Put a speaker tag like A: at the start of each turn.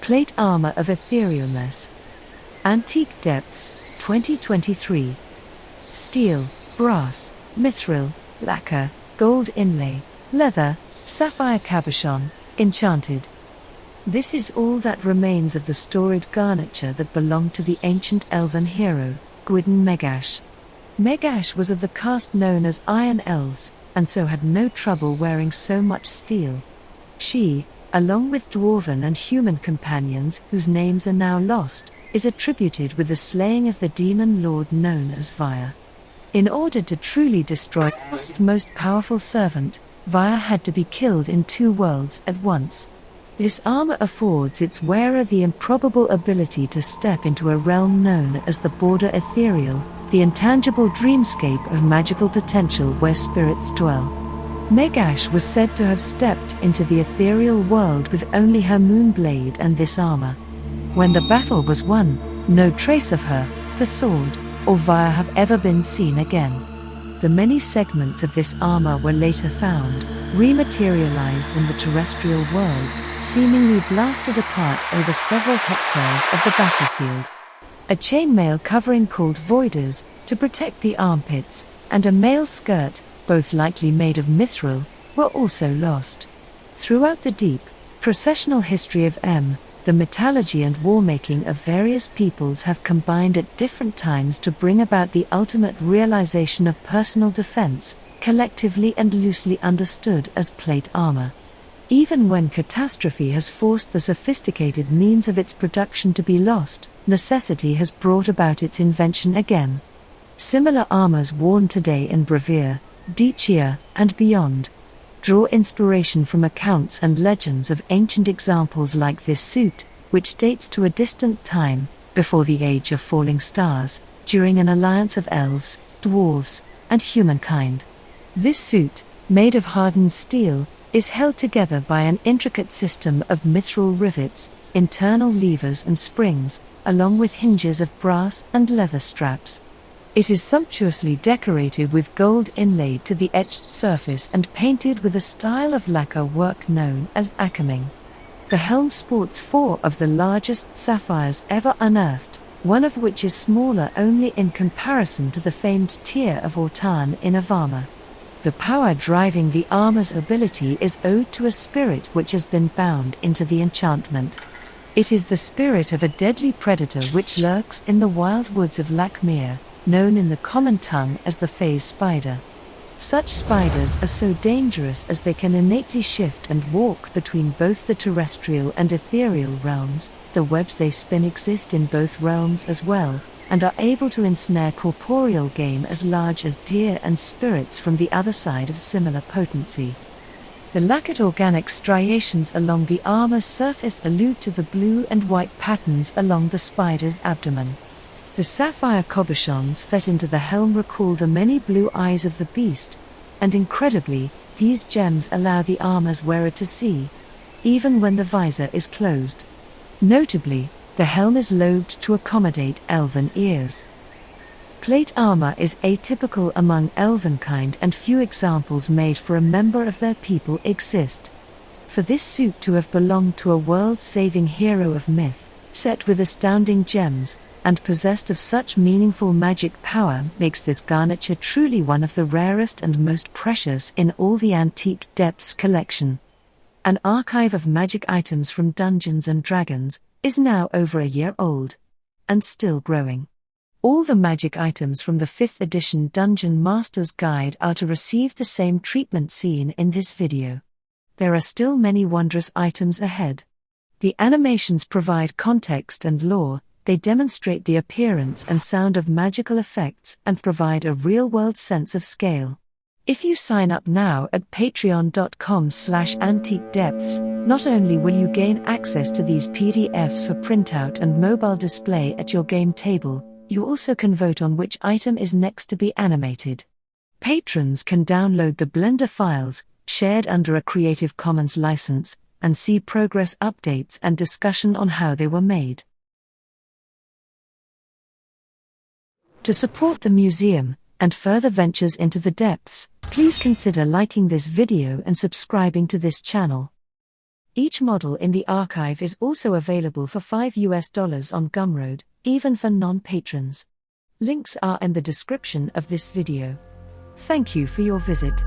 A: Plate Armor of Etherealness. Antique Depths, 2023. Steel, brass, mithril, lacquer, gold inlay, leather, sapphire cabochon, enchanted. This is all that remains of the storied garniture that belonged to the ancient elven hero, Gwydn Megash. Megash was of the caste known as Iron Elves, and so had no trouble wearing so much steel. She, along with dwarven and human companions whose names are now lost, is attributed with the slaying of the demon lord known as Vire. In order to truly destroy Ost's most powerful servant, Vire had to be killed in two worlds at once. This armor affords its wearer the improbable ability to step into a realm known as the Border Ethereal, the intangible dreamscape of magical potential where spirits dwell. Megash was said to have stepped into the ethereal world with only her moon blade and this armor. When the battle was won, no trace of her, the sword, or Vire have ever been seen again. The many segments of this armor were later found, rematerialized in the terrestrial world, seemingly blasted apart over several hectares of the battlefield. A chainmail covering called voiders, to protect the armpits, and a mail skirt, both likely made of mithril, were also lost. Throughout the deep, processional history of the metallurgy and war-making of various peoples have combined at different times to bring about the ultimate realization of personal defense, collectively and loosely understood as plate armor. Even when catastrophe has forced the sophisticated means of its production to be lost, necessity has brought about its invention again. Similar armors worn today in Brevere, Dichia, and beyond draw inspiration from accounts and legends of ancient examples like this suit, which dates to a distant time, before the age of falling stars, during an alliance of elves, dwarves, and humankind. This suit, made of hardened steel, is held together by an intricate system of mithril rivets, internal levers and springs, along with hinges of brass and leather straps. It is sumptuously decorated with gold inlaid to the etched surface and painted with a style of lacquer work known as acaming. The helm sports 4 of the largest sapphires ever unearthed, one of which is smaller only in comparison to the famed Tear of Ortan in Avama. The power driving the armor's ability is owed to a spirit which has been bound into the enchantment. It is the spirit of a deadly predator which lurks in the wild woods of Lakmir, known in the common tongue as the phase spider. Such spiders are so dangerous as they can innately shift and walk between both the terrestrial and ethereal realms. The webs they spin exist in both realms as well, and are able to ensnare corporeal game as large as deer and spirits from the other side of similar potency. The lacquered organic striations along the armor's surface allude to the blue and white patterns along the spider's abdomen. The sapphire cabochons set into the helm recall the many blue eyes of the beast, and incredibly, these gems allow the armor's wearer to see, even when the visor is closed. Notably, the helm is lobed to accommodate elven ears. Plate armor is atypical among elvenkind, and few examples made for a member of their people exist. For this suit to have belonged to a world-saving hero of myth, set with astounding gems, and possessed of such meaningful magic power makes this garniture truly one of the rarest and most precious in all the Antique Depths collection. An archive of magic items from Dungeons & Dragons is now over a year old, and still growing. All the magic items from the 5th edition Dungeon Master's Guide are to receive the same treatment seen in this video. There are still many wondrous items ahead. The animations provide context and lore. They demonstrate the appearance and sound of magical effects and provide a real-world sense of scale. If you sign up now at patreon.com/antiquedepths, not only will you gain access to these PDFs for printout and mobile display at your game table, you also can vote on which item is next to be animated. Patrons can download the Blender files, shared under a Creative Commons license, and see progress updates and discussion on how they were made. To support the museum, and further ventures into the depths, please consider liking this video and subscribing to this channel. Each model in the archive is also available for $5 on Gumroad, even for non-patrons. Links are in the description of this video. Thank you for your visit.